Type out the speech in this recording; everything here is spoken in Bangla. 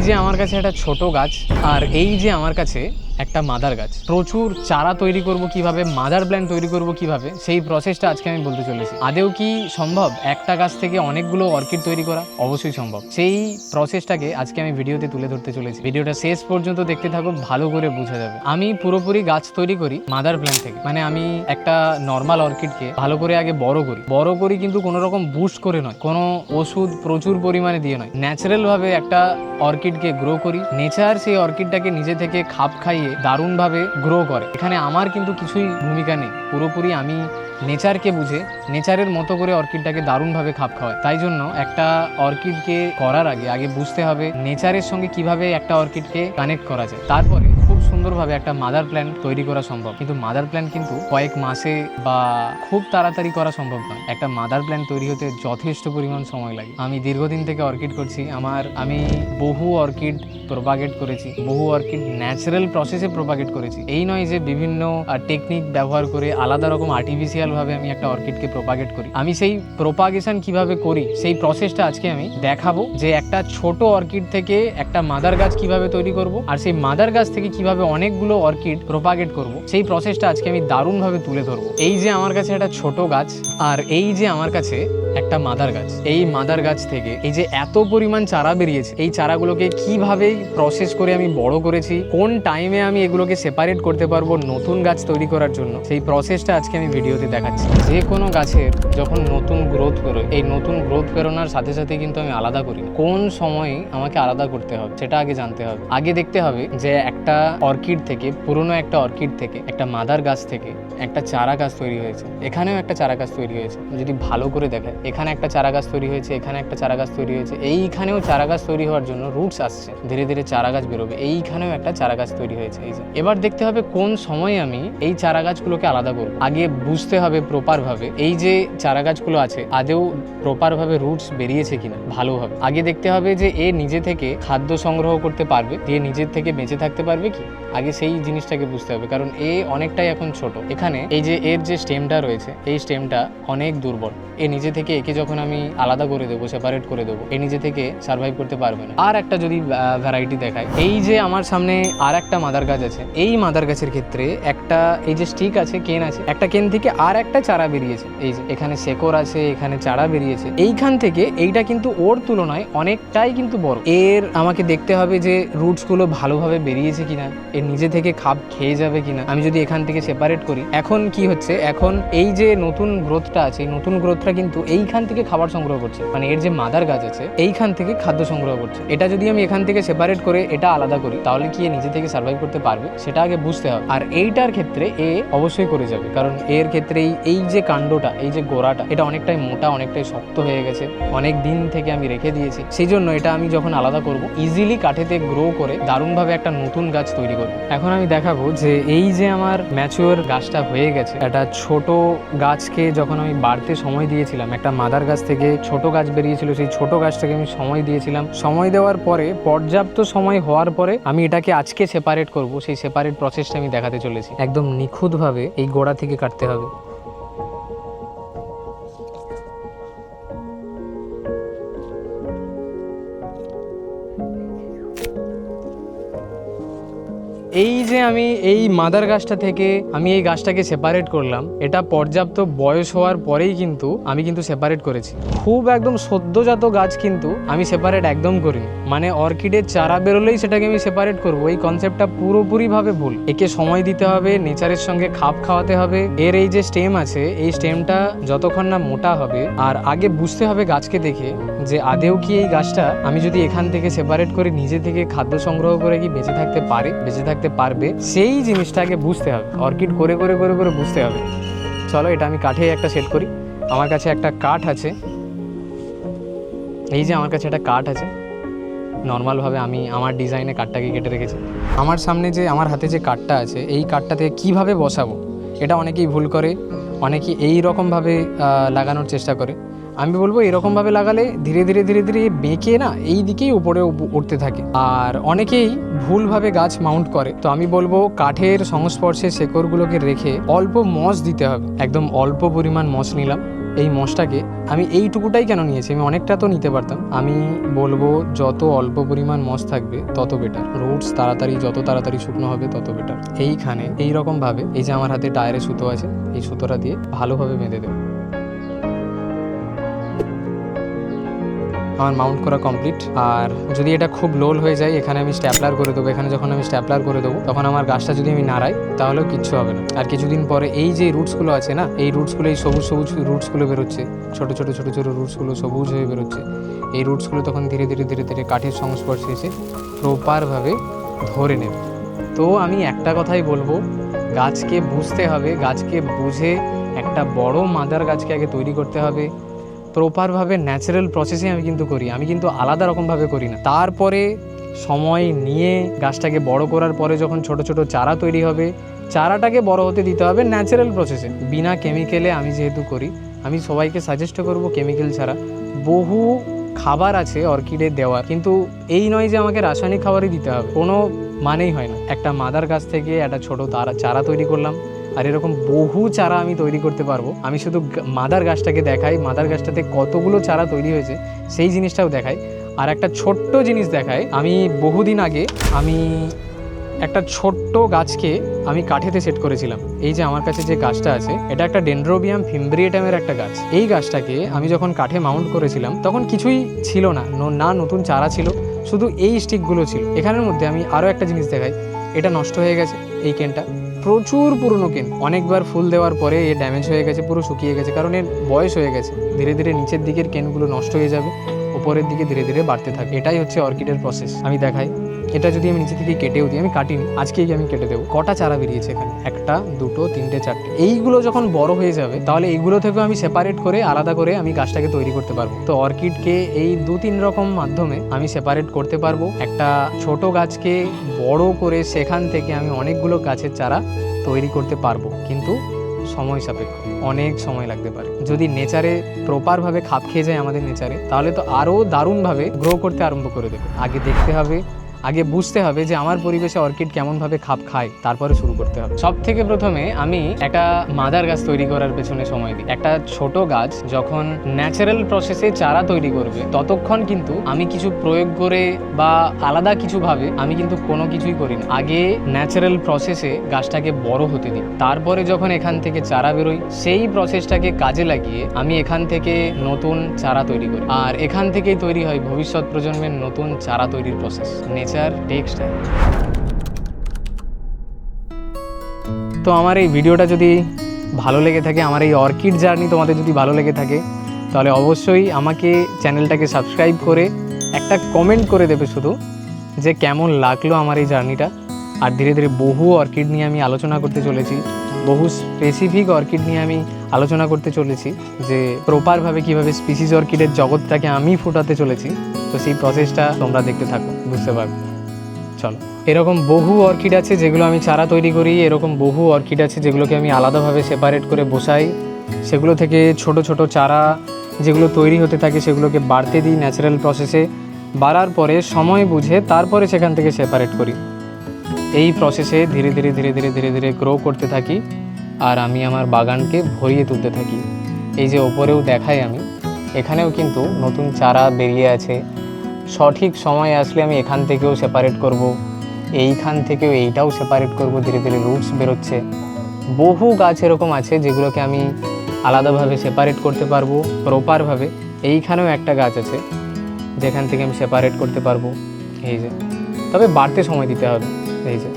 যে আমার কাছে একটা ছোট গাছ, আর এই যে আমার কাছে একটা মাদার গাছ। প্রচুর চারা তৈরি করব কিভাবে, মাদার প্ল্যান্ট তৈরি করব কিভাবে, সেই প্রসেসটা আজকে আমি বলতে চলেছি। আদেও কি সম্ভব একটা গাছ থেকে অনেকগুলো অর্কিড তৈরি করা? অবশ্যই সম্ভব। সেই প্রসেসটাকে আজকে আমি ভিডিওতে তুলে ধরতে চলেছি। ভিডিওটা শেষ পর্যন্ত দেখতে থাকো, ভালো করে বোঝা যাবে। আমি পুরোপুরি গাছ তৈরি করি মাদার প্ল্যান্ট থেকে। মানে আমি একটা নর্মাল অর্কিডকে ভালো করে আগে বড় করি কিন্তু কোনো রকম বুস্ট করে নয়, কোনো ওষুধ প্রচুর পরিমাণে দিয়ে নয়। ন্যাচারাল ভাবে একটা অর্কিডকে গ্রো করি। নেচার সেই অর্কিডটাকে নিজে থেকে খাপ খাইয়ে দারুণভাবে গ্রো করে। এখানে আমার কিন্তু কিছুই ভূমিকা নেই, পুরোপুরি আমি নেচারকে বুঝে নেচারের মতো করে অর্কিডটাকে দারুণভাবে খাপ খাওয়ায়। তাই জন্য একটা অর্কিডকে করার আগে বুঝতে হবে নেচারের সঙ্গে কিভাবে একটা অর্কিডকে কানেক্ট করা যায়। তারপরে খুব সুন্দরভাবে একটা মাদার প্ল্যান্ট তৈরি করা সম্ভব। কিন্তু মাদার প্ল্যান্ট কিন্তু কয়েক মাসে বা খুব তাড়াতাড়ি করা সম্ভব নয়। একটা মাদার প্ল্যান্ট তৈরি হতে যথেষ্ট পরিমাণ সময় লাগে। আমি দীর্ঘদিন থেকে অর্কিড করছি। আমি বহু অর্কিড প্রোপাগেট করেছি, বহু অর্কিড ন্যাচারাল প্রসেসে প্রোপাগেট করেছি। এই নয় যে বিভিন্ন টেকনিক ব্যবহার করে আলাদা রকম আর্টিফিশিয়াল ভাবে আমি একটা অর্কিডকে প্রোপাগেট করি। আমি সেই প্রোপাগেশন কিভাবে করি সেই প্রসেসটা আজকে আমি দেখাবো, যে একটা ছোট অর্কিড থেকে একটা মাদার গাছ কিভাবে তৈরি করব, আর সেই মাদার গাছ থেকে কিভাবে অনেকগুলো অর্কিড প্রোপাগেট করব, সেই প্রসেসটা আজকে আমি দারুণভাবে তুলে ধরবো। এই যে আমার কাছে একটা ছোট গাছ, আর এই যে আমার কাছে একটা মাদার গাছ। এই মাদার গাছ থেকে এই যে এত পরিমাণ চারা বেরিয়েছে, এই চারাগুলোকে কিভাবে প্রসেস করে আমি বড় করেছি, কোন টাইমে আমি এগুলোকে সেপারেট করতে পারবো নতুন গাছ তৈরি করার জন্য, সেই প্রসেসটা আজকে আমি ভিডিওতে দেখাচ্ছি। যে কোনো গাছের যখন নতুন গ্রোথ বেরোয়, এই নতুন গ্রোথ বেরোনোর সাথে সাথে কিন্তু আমি আলাদা করি না। কোন সময় আমাকে আলাদা করতে হবে সেটা আগে জানতে হবে। আগে দেখতে হবে যে একটা অর্কিড থেকে, পুরনো একটা অর্কিড থেকে, একটা মাদার গাছ থেকে একটা চারা গাছ তৈরি হয়েছে। এখানেও একটা চারা গাছ তৈরি হয়েছে। যদি ভালো করে দেখায়, এখানে একটা চারা গাছ তৈরি হয়েছে, এখানে একটা চারা গাছ তৈরি হয়েছে। এইখানেও চারা গাছ তৈরি হওয়ার জন্য রুটস আসছে, ধীরে ধীরে চারা গাছ বেরোবে। এইখানেও একটা চারা গাছ তৈরি হয়েছে। এই যে এবার দেখতে হবে কোন সময় আমি এই চারা গাছগুলোকে আলাদা করব। আগে বুঝতে হবে প্রপার ভাবে এই যে চারা গাছগুলো আছে আদেও প্রপার ভাবে রুটস বেরিয়েছে কিনা ভালোভাবে। আগে দেখতে হবে যে এ নিজে থেকে খাদ্য সংগ্রহ করতে পারবে, দিয়ে নিজের থেকে বেঁচে থাকতে পারবে কি, আগে সেই জিনিসটাকে বুঝতে হবে। কারণ এ অনেকটাই এখন ছোট। এখানে এই যে এর যে স্টেমটা রয়েছে, এই স্টেমটা অনেক দুর্বল। এ নিজে থেকে, একে যখন আমি আলাদা করে দেবো, সেপারেট করে দেবো, এ নিজে থেকে সার্ভাইভ করতে পারবে না। আর একটা যদি ভ্যারাইটি দেখায়, এই যে আমার সামনে আর একটা মাদার গাছ আছে। এই মাদার গাছের ক্ষেত্রে একটা এই যে স্টিক আছে, কেন আছে, একটা কেন থেকে আর একটা চারা বেরিয়েছে। এই যে এখানে শেকড় আছে, এখানে চারা বেরিয়েছে। এইখান থেকে এইটা কিন্তু ওর তুলনায় অনেকটাই কিন্তু বড়। এর আমাকে দেখতে হবে যে রুটস গুলো ভালোভাবে বেরিয়েছে কিনা, এর নিজে থেকে খাপ খেয়ে যাবে কিনা। আমি যদি এখান থেকে সেপারেট করি, এখন কি হচ্ছে, এখন এই যে নতুন গ্রোথটা আছে, এই নতুন গ্রোথটা কিন্তু এইখান থেকে খাবার সংগ্রহ করছে। মানে এর যে মাদার গাছ আছে এইখান থেকে খাদ্য সংগ্রহ করছে। এটা যদি আমি এখান থেকে সেপারেট করে এটা আলাদা করি, তাহলে কি এ নিজে থেকে সার্ভাইভ করতে পারবে সেটা আগে বুঝতে হবে। আর এইটার ক্ষেত্রে এ অবশ্যই করে যাবে, কারণ এর ক্ষেত্রে এই যে কাণ্ডটা, এই যে গোড়াটা, এটা অনেকটাই মোটা, অনেকটাই শক্ত হয়ে গেছে, অনেক দিন থেকে আমি রেখে দিয়েছি। সেই জন্য এটা আমি যখন আলাদা করব, ইজিলি কাঠেতে গ্রো করে দারুণভাবে একটা নতুন গাছ তৈরি করব। এখন আমি দেখাবো যে এই যে আমার ম্যাচিওর গাছটা হয়ে গেছে, একটা ছোট গাছকে যখন আমি বাড়তে সময় দিয়েছিলাম, একটা মাদার গাছ থেকে ছোট গাছ বেরিয়েছিল, সেই ছোট গাছটাকে আমি সময় দিয়েছিলাম। সময় দেওয়ার পরে, পর্যাপ্ত সময় হওয়ার পরে আমি এটাকে আজকে সেপারেট করব। সেই সেপারেট প্রসেসটা আমি দেখাতে চলেছি। একদম নিখুঁতভাবে এই গোড়া থেকে কাটতে হবে। এই যে আমি এই মাদার গাছটা থেকে আমি এই গাছটাকে সেপারেট করলাম, এটা পর্যাপ্ত বয়স হওয়ার পরেই কিন্তু আমি সেপারেট করেছি। খুব একদম সদ্যজাত গাছ কিন্তু আমি সেপারেট একদম করিনি। মানে অর্কিডের চারা বেরোলেই সেটাকে আমি সেপারেট করবো, এই কনসেপ্টটা পুরোপুরিভাবে ভুল। একে সময় দিতে হবে, নেচারের সঙ্গে খাপ খাওয়াতে হবে। এর এই যে স্টেম আছে, এই স্টেমটা যতক্ষণ না মোটা হবে, আর আগে বুঝতে হবে গাছকে দেখে যে আদেও কি এই গাছটা আমি যদি এখান থেকে সেপারেট করে নিজে থেকে খাদ্য সংগ্রহ করে কি বেঁচে থাকতে পারে, বেঁচে থাকতে পারবে, সেই জিনিসটাকে বুঝতে হবে। অর্কিড করে করে করে করে বুঝতে হবে। চলো এটা আমি কাঠে একটা সেট করি। আমার কাছে একটা কাঠ আছে, এই যে আমার কাছে একটা কাঠ আছে। নর্মালভাবে আমি আমার ডিজাইনে কাঠটাকে কেটে রেখেছি। আমার সামনে যে আমার হাতে যে কাঠটা আছে, এই কাঠটাতে কীভাবে বসাবো এটা অনেকেই ভুল করে। অনেকেই এই রকমভাবে লাগানোর চেষ্টা করে। আমি বলবো এরকমভাবে লাগালে ধীরে ধীরে ধীরে ধীরে বেঁকে না এই দিকেই উপরে উঠতে থাকে। আর অনেকেই ভুলভাবে গাছ মাউন্ট করে। তো আমি বলবো কাঠের সংস্পর্শে শেকড়গুলোকে রেখে অল্প মস দিতে হবে। একদম অল্প পরিমাণ মস নিলাম, এই মশটাকে আমি এইটুকুটাই কেন নিয়েছি, আমি অনেকটা তো নিতে পারতাম। আমি বলবো যত অল্প পরিমাণ মশ থাকবে তত বেটার। রুটস যত তাড়াতাড়ি শুকনো হবে তত বেটার। এইখানে এইরকমভাবে এই যে আমার হাতে টায়ারে সুতো আছে, এই সুতোটা দিয়ে ভালোভাবে বেঁধে দেবো। আমার মাউন্ট করা কমপ্লিট। আর যদি এটা খুব লোল হয়ে যায়, এখানে আমি স্ট্যাপলার করে দেবো। এখানে যখন আমি স্ট্যাপলার করে দেবো তখন আমার গাছটা যদি আমি নাড়াই তাহলেও কিচ্ছু হবে না। আর কিছুদিন পরে এই যে রুটসগুলো আছে না, এই রুটসগুলো, এই সবুজ সবুজ রুটসগুলো বেরোচ্ছে, ছোটো ছোটো ছোটো ছোটো রুটসগুলো সবুজ হয়ে বেরোচ্ছে। এই রুটসগুলো তখন ধীরে ধীরে ধীরে ধীরে কাঠের সংস্পর্শে এসে প্রপারভাবে ধরে নেবে। তো আমি একটা কথাই বলবো, গাছকে বুঝতে হবে, গাছকে বুঝে একটা বড় মাদার গাছকে আগে তৈরি করতে হবে। প্রপারভাবে ন্যাচারাল প্রসেসে আমি কিন্তু করি, আমি কিন্তু আলাদা রকমভাবে করি না। তারপরে সময় নিয়ে গাছটাকে বড় করার পরে যখন ছোট ছোট চারা তৈরি হবে, চারাটাকে বড় হতে দিতে হবে ন্যাচারাল প্রসেসে, বিনা কেমিক্যালে। আমি যেহেতু করি, আমি সবাইকে সাজেস্ট করব কেমিক্যাল ছাড়া। বহু খাবার আছে অর্কিডের দেওয়া, কিন্তু এই নয় যে আমাকে রাসায়নিক খাবারই দিতে হবে, কোনো মানেই হয় না। একটা মাদার গাছ থেকে একটা ছোট চারা তৈরি করলাম, আর এরকম বহু চারা আমি তৈরি করতে পারবো। আমি শুধু মাদার গাছটাকে দেখাই, মাদার গাছটাতে কতগুলো চারা তৈরি হয়েছে সেই জিনিসটাও দেখাই। আর একটা ছোট্ট জিনিস দেখাই, আমি বহুদিন আগে আমি একটা ছোট্ট গাছকে আমি কাঠেতে সেট করেছিলাম। এই যে আমার কাছে যে গাছটা আছে, এটা একটা ডেনড্রোবিয়াম ফিমব্রিয়েটামের একটা গাছ। এই গাছটাকে আমি যখন কাঠে মাউন্ট করেছিলাম তখন কিছুই ছিল না, না নতুন চারা ছিল, শুধু এই স্টিকগুলো ছিল। এখানের মধ্যে আমি আরও একটা জিনিস দেখাই, এটা নষ্ট হয়ে গেছে। এই কেনটা প্রচুর পুরনো কেন, অনেকবার ফুল দেওয়ার পরে এ ড্যামেজ হয়ে গেছে, পুরো শুকিয়ে গেছে, কারণ এর বয়স হয়ে গেছে। ধীরে ধীরে নিচের দিকের কেনগুলো নষ্ট হয়ে যাবে, উপরের দিকে ধীরে ধীরে বাড়তে থাকে। এটাই হচ্ছে অর্কিডের প্রসেস। আমি দেখাই, এটা যদি আমি নিচে থেকে কেটেও দিই, আমি কাটিনি, আজকেই আমি কেটে দেবো। কটা চারা বেরিয়েছে এখানে, 1 2 3 4টে। এইগুলো যখন বড় হয়ে যাবে তাহলে এইগুলো থেকেও আমি সেপারেট করে আলাদা করে আমি গাছটাকে তৈরি করতে পারবো। তো অর্কিডকে এই 2-3 রকম মাধ্যমে আমি সেপারেট করতে পারবো। একটা ছোট গাছকে বড় করে সেখান থেকে আমি অনেকগুলো গাছের চারা তৈরি করতে পারবো, কিন্তু সময় সাপেক্ষ, অনেক সময় লাগতে পারে। যদি নেচারে প্রপারভাবে খাপ খেয়ে যায় আমাদের নেচারে, তাহলে তো আরও দারুণভাবে গ্রো করতে আরম্ভ করে দেবে। আগে দেখতে হবে, আগে বুঝতে হবে যে আমার পরিবেশে অর্কিড কেমনভাবে খাপ খায়, তারপরে শুরু করতে হবে। সব থেকে প্রথমে আমি একটা মাদার গাছ তৈরি করার পেছনে সময় দিই। একটা ছোট গাছ যখন ন্যাচারাল প্রসেসে চারা তৈরি করবে, ততক্ষণ কিন্তু আমি কিছু প্রয়োগ করে বা আলাদা কিছুভাবে আমি কিন্তু কোনো কিছুই করি না। আগে ন্যাচারাল প্রসেসে গাছটাকে বড় হতে দিই, তারপরে যখন এখান থেকে চারা বেরোয়, সেই প্রসেসটাকে কাজে লাগিয়ে আমি এখান থেকে নতুন চারা তৈরি করি। আর এখান থেকেই তৈরি হয় ভবিষ্যৎ প্রজন্মের নতুন চারা তৈরির প্রসেস। টেক্সটাইল। তো আমার এই ভিডিওটা যদি ভালো লেগে থাকে, আমার এই অর্কিড জার্নি তোমাদের যদি ভালো লেগে থাকে, তাহলে অবশ্যই আমাকে চ্যানেলটাকে সাবস্ক্রাইব করে একটা কমেন্ট করে দেবে শুধু, যে কেমন লাগলো আমার এই জার্নিটা। আর ধীরে ধীরে বহু অর্কিড নিয়ে আমি আলোচনা করতে চলেছি, বহু স্পেসিফিক অর্কিড নিয়ে আমি আলোচনা করতে চলেছি, যে প্রপারভাবে কীভাবে স্পিসিস অর্কিডের জগৎটাকে আমি ফোটাতে চলেছি। তো সেই প্রসেসটা তোমরা দেখতে থাকো, বুঝতে পারবে। চলো, এরকম বহু অর্কিড আছে যেগুলো আমি চারা তৈরি করি, এরকম বহু অর্কিড আছে যেগুলোকে আমি আলাদাভাবে সেপারেট করে বসাই, সেগুলো থেকে ছোট ছোট চারা যেগুলো তৈরি হতে থাকে সেগুলোকে বাড়তে দিই ন্যাচারাল প্রসেসে। বাড়ার পরে সময় বুঝে তারপরে সেখান থেকে সেপারেট করি। এই প্রসেসে ধীরে ধীরে ধীরে ধীরে ধীরে ধীরে গ্রো করতে থাকি, আর আমি আমার বাগানকে ভরিয়ে তুলতে থাকি। এই যে ওপরেও দেখাই আমি, এখানেও কিন্তু নতুন চারা বেরিয়ে আছে। সঠিক সময় আসলে আমি এখান থেকেও সেপারেট করব, এইখান থেকেও এইটাও সেপারেট করব। ধীরে ধীরে রুটস বেরোচ্ছে। বহু গাছ এরকম আছে যেগুলোকে আমি আলাদাভাবে সেপারেট করতে পারবো প্রপারভাবে। এইখানেও একটা গাছ আছে যেখান থেকে আমি সেপারেট করতে পারবো। এই যে, তবে বাড়তে সময় দিতে হবে। এই যে